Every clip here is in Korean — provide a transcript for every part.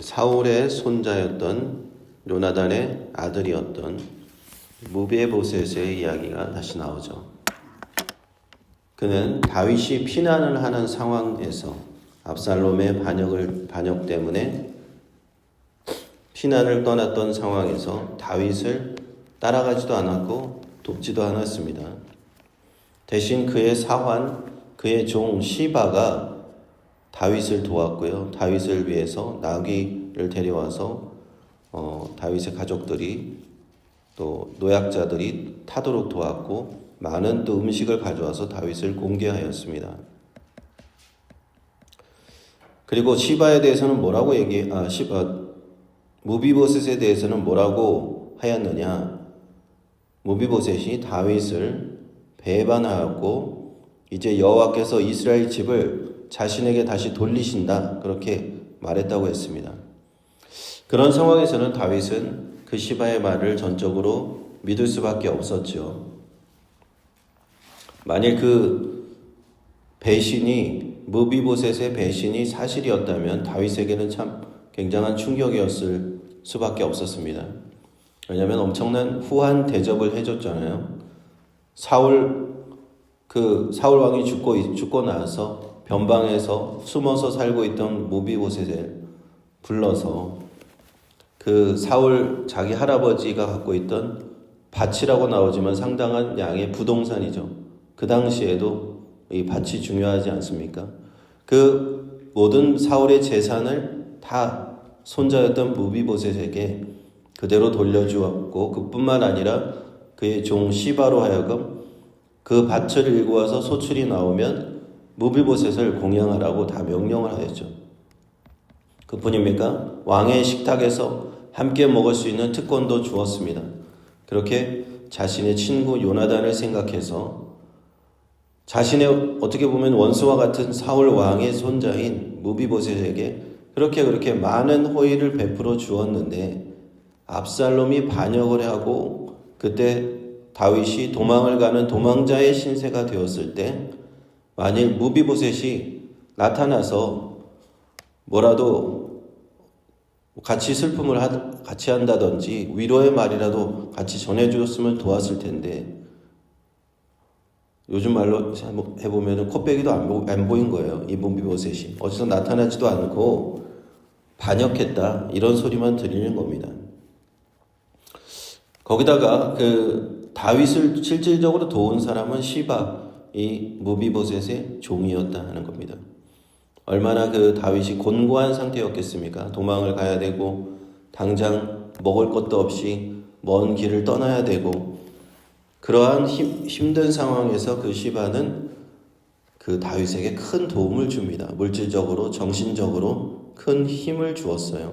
사울의 손자였던 요나단의 아들이었던 무베보셋의 이야기가 다시 나오죠. 그는 다윗이 피난을 하는 상황에서 압살롬의 반역 때문에 피난을 떠났던 상황에서 다윗을 따라가지도 않았고 돕지도 않았습니다. 대신 그의 사환, 그의 종 시바가 다윗을 도왔고요. 다윗을 위해서 나귀를 데려와서 다윗의 가족들이 또 노약자들이 타도록 도왔고 많은 또 음식을 가져와서 다윗을 공개하였습니다. 그리고 시바에 대해서는 뭐라고 무비보셋에 대해서는 뭐라고 하였느냐? 무비보셋이 다윗을 배반하였고 이제 여호와께서 이스라엘 집을 자신에게 다시 돌리신다, 그렇게 말했다고 했습니다. 그런 상황에서는 다윗은 그 시바의 말을 전적으로 믿을 수밖에 없었죠. 만일 그 배신이, 무비보셋의 배신이 사실이었다면 다윗에게는 참 굉장한 충격이었을 수밖에 없었습니다. 왜냐하면 엄청난 후한 대접을 해줬잖아요. 사울 왕이 죽고 나서 변방에서 숨어서 살고 있던 무비보셋을 불러서 그 사울 자기 할아버지가 갖고 있던 밭이라고 나오지만 상당한 양의 부동산이죠. 그 당시에도 이 밭이 중요하지 않습니까? 그 모든 사울의 재산을 다 손자였던 무비보셋에게 그대로 돌려주었고, 그뿐만 아니라 그의 종 시바로 하여금 그 밭을 일구어서 소출이 나오면 무비보셋을 공양하라고 다 명령을 하였죠. 그뿐입니까? 왕의 식탁에서 함께 먹을 수 있는 특권도 주었습니다. 그렇게 자신의 친구 요나단을 생각해서 자신의 어떻게 보면 원수와 같은 사울 왕의 손자인 무비보셋에게 그렇게 많은 호의를 베풀어 주었는데, 압살롬이 반역을 하고 그때 다윗이 도망을 가는 도망자의 신세가 되었을 때 만일 무비보셋이 나타나서 뭐라도 같이 슬픔을 같이 한다든지 위로의 말이라도 같이 전해주었으면 좋았을 텐데, 요즘 말로 해보면 코빼기도 안 보인 거예요. 이 무비보셋이 어디서 나타나지도 않고 반역했다, 이런 소리만 들리는 겁니다. 거기다가 그 다윗을 실질적으로 도운 사람은 시바, 이 무비보셋의 종이었다 하는 겁니다. 얼마나 그 다윗이 곤고한 상태였겠습니까? 도망을 가야 되고 당장 먹을 것도 없이 먼 길을 떠나야 되고, 그러한 힘든 상황에서 그 시바는 그 다윗에게 큰 도움을 줍니다. 물질적으로, 정신적으로 큰 힘을 주었어요.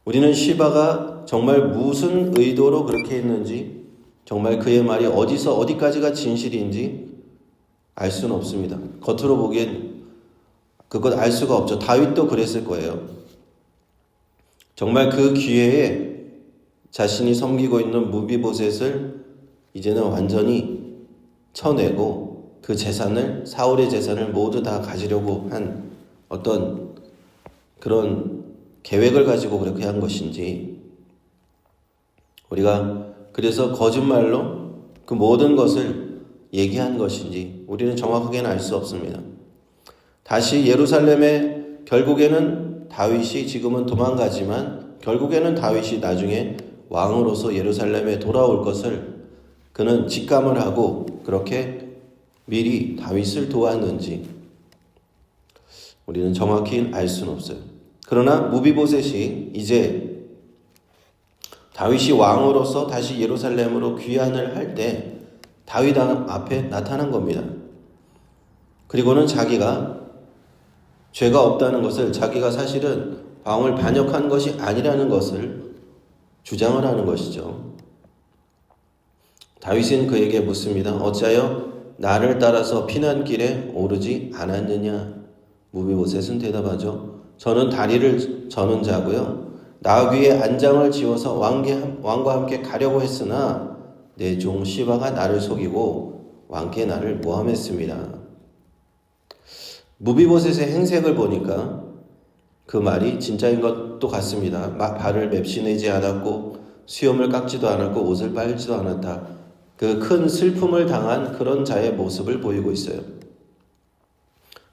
우리는 시바가 정말 무슨 의도로 그렇게 했는지, 정말 그의 말이 어디서 어디까지가 진실인지 알 수는 없습니다. 겉으로 보기엔 그것 알 수가 없죠. 다윗도 그랬을 거예요. 정말 그 기회에 자신이 섬기고 있는 무비보셋을 이제는 완전히 쳐내고 그 재산을, 사울의 재산을 모두 다 가지려고 한 어떤 그런 계획을 가지고 그렇게 한 것인지, 우리가 그래서 거짓말로 그 모든 것을 얘기한 것인지 우리는 정확하게는 알 수 없습니다. 다시 예루살렘에 결국에는 다윗이, 지금은 도망가지만 결국에는 다윗이 나중에 왕으로서 예루살렘에 돌아올 것을 그는 직감을 하고 그렇게 미리 다윗을 도왔는지 우리는 정확히 알 수는 없어요. 그러나 무비보셋이 이제 다윗이 왕으로서 다시 예루살렘으로 귀환을 할 때 다윗 앞에 나타난 겁니다. 그리고는 자기가 죄가 없다는 것을, 자기가 사실은 왕을 반역한 것이 아니라는 것을 주장을 하는 것이죠. 다윗은 그에게 묻습니다. 어찌하여 나를 따라서 피난길에 오르지 않았느냐? 무비보셋은 대답하죠. 저는 다리를 저는 자고요, 나귀에 안장을 지어서 왕과 함께 가려고 했으나 내 종 시바가 나를 속이고 왕께 나를 모함했습니다. 무비보셋의 행색을 보니까 그 말이 진짜인 것도 같습니다. 발을 맵시내지 않았고 수염을 깎지도 않았고 옷을 빨지도 않았다. 그 큰 슬픔을 당한 그런 자의 모습을 보이고 있어요.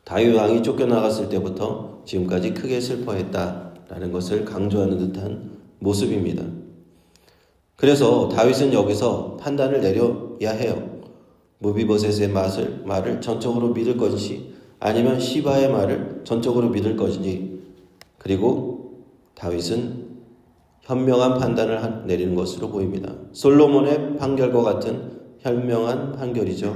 다윗 왕이 쫓겨나갔을 때부터 지금까지 크게 슬퍼했다라는 것을 강조하는 듯한 모습입니다. 그래서 다윗은 여기서 판단을 내려야 해요. 무비보셋의 말을 전적으로 믿을 것인지 아니면 시바의 말을 전적으로 믿을 것인지, 그리고 다윗은 현명한 판단을 내리는 것으로 보입니다. 솔로몬의 판결과 같은 현명한 판결이죠.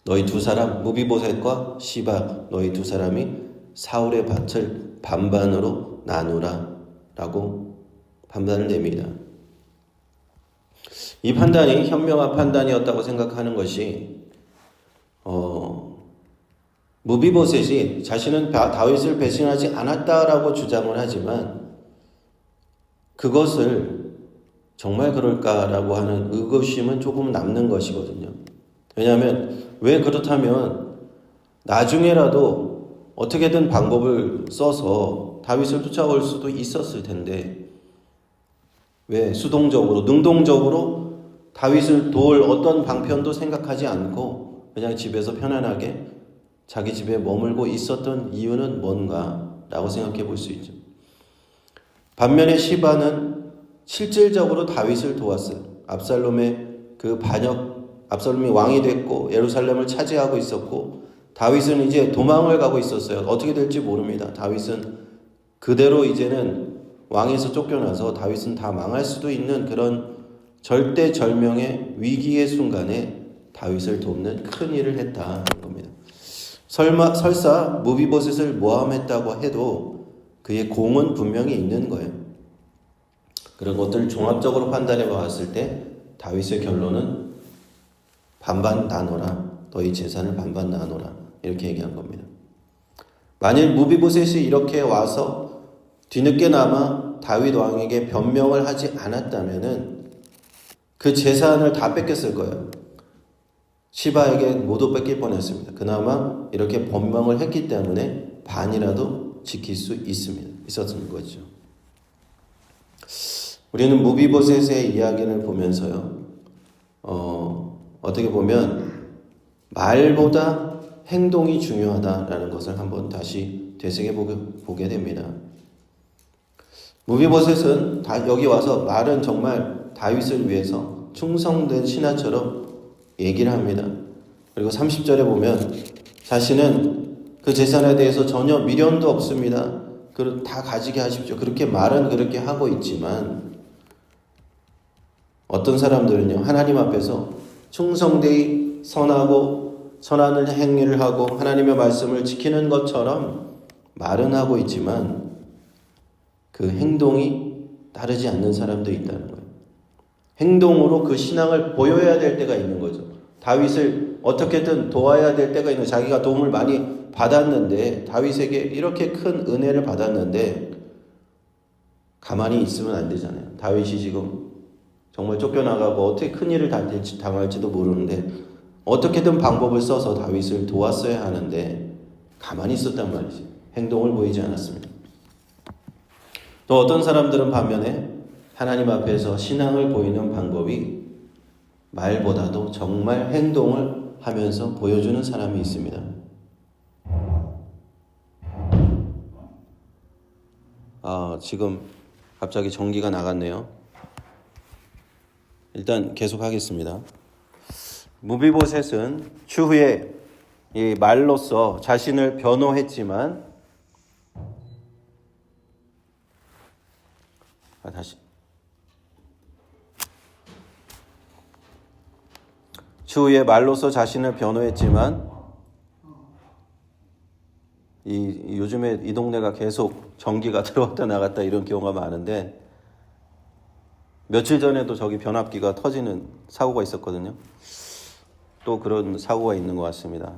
너희 두 사람, 무비보셋과 시바, 너희 두 사람이 사울의 밭을 반반으로 나누라 라고 판단을 냅니다. 이 판단이 현명한 판단이었다고 생각하는 것이 무비보셋이 자신은 다윗을 배신하지 않았다라고 주장을 하지만 그것을 정말 그럴까라고 하는 의구심은 조금 남는 것이거든요. 왜냐하면 왜 그렇다면 나중에라도 어떻게든 방법을 써서 다윗을 쫓아올 수도 있었을 텐데 왜 수동적으로 능동적으로 다윗을 도울 어떤 방편도 생각하지 않고 그냥 집에서 편안하게 자기 집에 머물고 있었던 이유는 뭔가라고 생각해 볼 수 있죠. 반면에 시바는 실질적으로 다윗을 도왔어요. 압살롬이 왕이 됐고 예루살렘을 차지하고 있었고 다윗은 이제 도망을 가고 있었어요. 어떻게 될지 모릅니다. 다윗은 그대로 이제는 왕에서 쫓겨나서 다윗은 다 망할 수도 있는 그런 절대절명의 위기의 순간에 다윗을 돕는 큰 일을 했다는 겁니다. 설사 무비보셋을 모함했다고 해도 그의 공은 분명히 있는 거예요. 그런 것들을 종합적으로 판단해 봤을 때 다윗의 결론은 반반 나눠라. 너희 재산을 반반 나눠라. 이렇게 얘기한 겁니다. 만일 무비보셋이 이렇게 와서 뒤늦게나마 다윗 왕에게 변명을 하지 않았다면은 그 재산을 다 뺏겼을 거예요. 시바에게 모두 뺏길 뻔했습니다. 그나마 이렇게 변명을 했기 때문에 반이라도 지킬 수 있었던 거죠. 우리는 무비보셋의 이야기를 보면서요, 어떻게 보면 말보다 행동이 중요하다라는 것을 한번 다시 되새겨보게 됩니다. 무비보셋은 여기 와서 말은 정말 다윗을 위해서 충성된 신하처럼 얘기를 합니다. 그리고 30절에 보면 자신은 그 재산에 대해서 전혀 미련도 없습니다. 다 가지게 하십시오. 그렇게 말은 그렇게 하고 있지만 어떤 사람들은요, 하나님 앞에서 충성되이 선한 행위를 하고 하나님의 말씀을 지키는 것처럼 말은 하고 있지만 그 행동이 따르지 않는 사람도 있다는 거예요. 행동으로 그 신앙을 보여야 될 때가 있는 거죠. 다윗을 어떻게든 도와야 될 때가 있는, 자기가 도움을 많이 받았는데, 다윗에게 이렇게 큰 은혜를 받았는데 가만히 있으면 안 되잖아요. 다윗이 지금 정말 쫓겨나가고 어떻게 큰일을 당할지도 모르는데 어떻게든 방법을 써서 다윗을 도왔어야 하는데 가만히 있었단 말이지. 행동을 보이지 않았습니다. 또 어떤 사람들은 반면에 하나님 앞에서 신앙을 보이는 방법이 말보다도 정말 행동을 하면서 보여주는 사람이 있습니다. 지금 갑자기 전기가 나갔네요. 일단 계속하겠습니다. 무비보셋은 추후에 이 말로써 자신을 변호했지만 추후에 말로써 자신을 변호했지만 요즘에 이 동네가 계속 전기가 들어왔다 나갔다 이런 경우가 많은데 며칠 전에도 저기 변압기가 터지는 사고가 있었거든요. 또 그런 사고가 있는 것 같습니다.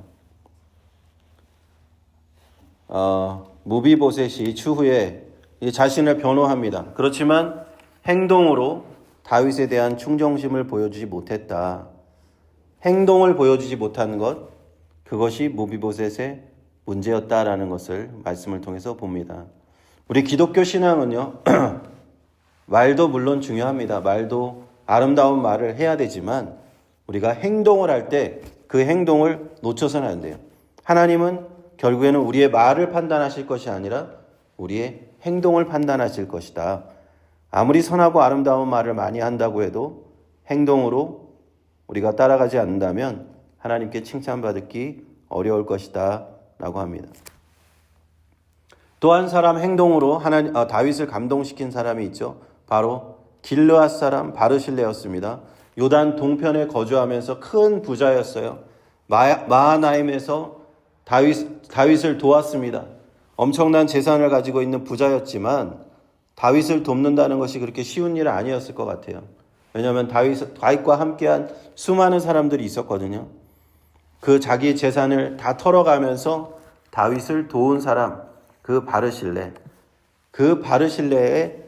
무비보셋이 추후에 자신을 변호합니다. 그렇지만 행동으로 다윗에 대한 충정심을 보여주지 못했다. 행동을 보여주지 못한 것, 그것이 무비보셋의 문제였다라는 것을 말씀을 통해서 봅니다. 우리 기독교 신앙은요, 말도 물론 중요합니다. 말도 아름다운 말을 해야 되지만 우리가 행동을 할 때 그 행동을 놓쳐서는 안 돼요. 하나님은 결국에는 우리의 말을 판단하실 것이 아니라 우리의 행동을 판단하실 것이다. 아무리 선하고 아름다운 말을 많이 한다고 해도 행동으로 우리가 따라가지 않는다면 하나님께 칭찬받기 어려울 것이다 라고 합니다. 또 한 사람 행동으로 다윗을 감동시킨 사람이 있죠. 바로 길르앗 사람 바르실레였습니다. 요단 동편에 거주하면서 큰 부자였어요. 마하나임에서 다윗을 도왔습니다. 엄청난 재산을 가지고 있는 부자였지만 다윗을 돕는다는 것이 그렇게 쉬운 일은 아니었을 것 같아요. 왜냐하면 다윗과 함께한 수많은 사람들이 있었거든요. 그 자기 재산을 다 털어가면서 다윗을 도운 사람, 그 바르실레에게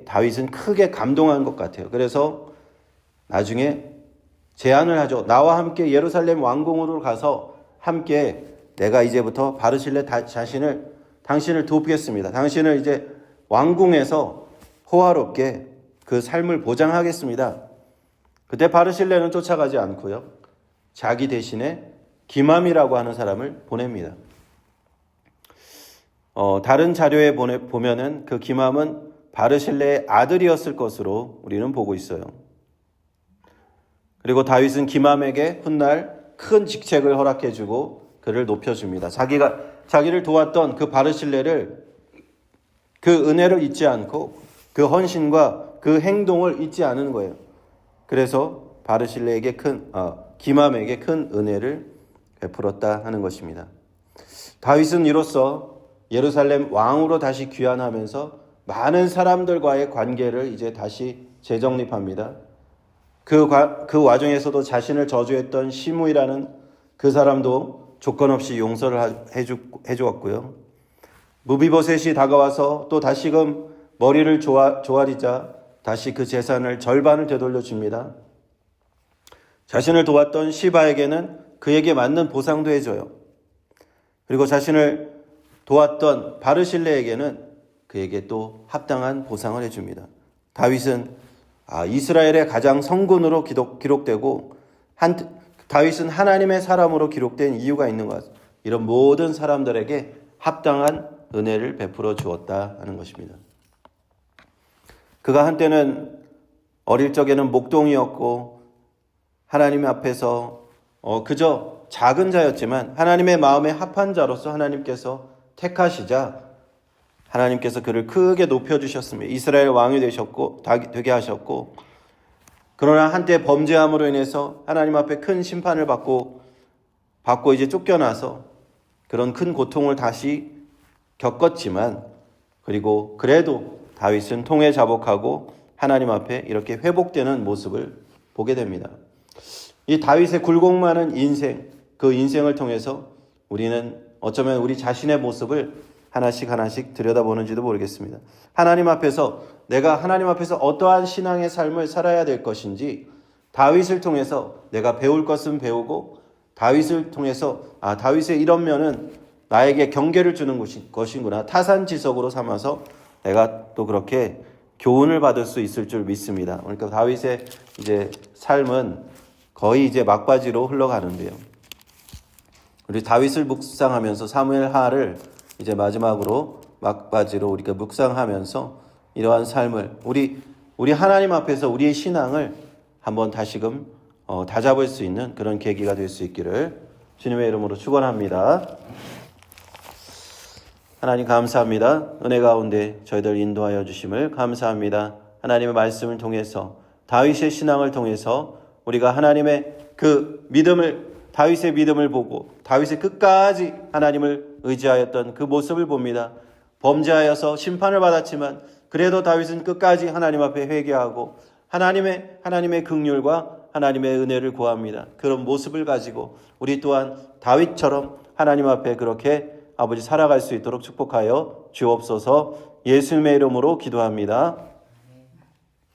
다윗은 크게 감동한 것 같아요. 그래서 나중에 제안을 하죠. 나와 함께 예루살렘 왕궁으로 가서 함께 내가 이제부터 바르실레 당신을 돕겠습니다. 당신을 이제 왕궁에서 호화롭게 그 삶을 보장하겠습니다. 그때 바르실레는 쫓아가지 않고요. 자기 대신에 기맘이라고 하는 사람을 보냅니다. 다른 자료에 보면은 그 기맘은 바르실레의 아들이었을 것으로 우리는 보고 있어요. 그리고 다윗은 기맘에게 훗날 큰 직책을 허락해주고 그를 높여줍니다. 자기를 도왔던 그 바르실레를 그 은혜를 잊지 않고 그 헌신과 그 행동을 잊지 않은 거예요. 그래서 바르실레에게 기맘에게 큰 은혜를 베풀었다 하는 것입니다. 다윗은 이로써 예루살렘 왕으로 다시 귀환하면서 많은 사람들과의 관계를 이제 다시 재정립합니다. 그 와중에서도 자신을 저주했던 시므이라는 그 사람도 조건 없이 용서를 해주었고요. 무비보셋이 다가와서 또 다시금 머리를 조아리자 다시 그 재산을 절반을 되돌려 줍니다. 자신을 도왔던 시바에게는 그에게 맞는 보상도 해줘요. 그리고 자신을 도왔던 바르실레에게는 그에게 또 합당한 보상을 해줍니다. 다윗은 이스라엘의 가장 성군으로 기록되고 다윗은 하나님의 사람으로 기록된 이유가 있는 것 같습니다. 이런 모든 사람들에게 합당한 은혜를 베풀어 주었다 하는 것입니다. 그가 한때는 어릴 적에는 목동이었고 하나님 앞에서 그저 작은 자였지만 하나님의 마음에 합한 자로서 하나님께서 택하시자 하나님께서 그를 크게 높여주셨습니다. 이스라엘 왕이 되게 하셨고 그러나 한때 범죄함으로 인해서 하나님 앞에 큰 심판을 받고 이제 쫓겨나서 그런 큰 고통을 다시 겪었지만 그래도 다윗은 통회 자복하고 하나님 앞에 이렇게 회복되는 모습을 보게 됩니다. 이 다윗의 굴곡 많은 인생, 그 인생을 통해서 우리는 어쩌면 우리 자신의 모습을 하나씩 들여다보는지도 모르겠습니다. 내가 하나님 앞에서 어떠한 신앙의 삶을 살아야 될 것인지 다윗을 통해서 내가 배울 것은 배우고 다윗을 통해서 다윗의 이런 면은 나에게 경계를 주는 것이구나 타산지석으로 삼아서 내가 또 그렇게 교훈을 받을 수 있을 줄 믿습니다. 그러니까 다윗의 이제 삶은 거의 이제 막바지로 흘러가는데요. 우리 다윗을 묵상하면서 사무엘하를 이제 마지막으로 막바지로 우리가 묵상하면서 이러한 삶을 우리 하나님 앞에서 우리의 신앙을 한번 다시금 다잡을 수 있는 그런 계기가 될 수 있기를 주님의 이름으로 축원합니다. 하나님 감사합니다. 은혜 가운데 저희들 인도하여 주심을 감사합니다. 하나님의 말씀을 통해서 다윗의 신앙을 통해서 우리가 하나님의 다윗의 믿음을 보고 다윗의 끝까지 하나님을 의지하였던 그 모습을 봅니다. 범죄하여서 심판을 받았지만 그래도 다윗은 끝까지 하나님 앞에 회개하고 하나님의 긍휼과 하나님의 은혜를 구합니다. 그런 모습을 가지고 우리 또한 다윗처럼 하나님 앞에 그렇게 아버지 살아갈 수 있도록 축복하여 주옵소서. 예수님의 이름으로 기도합니다.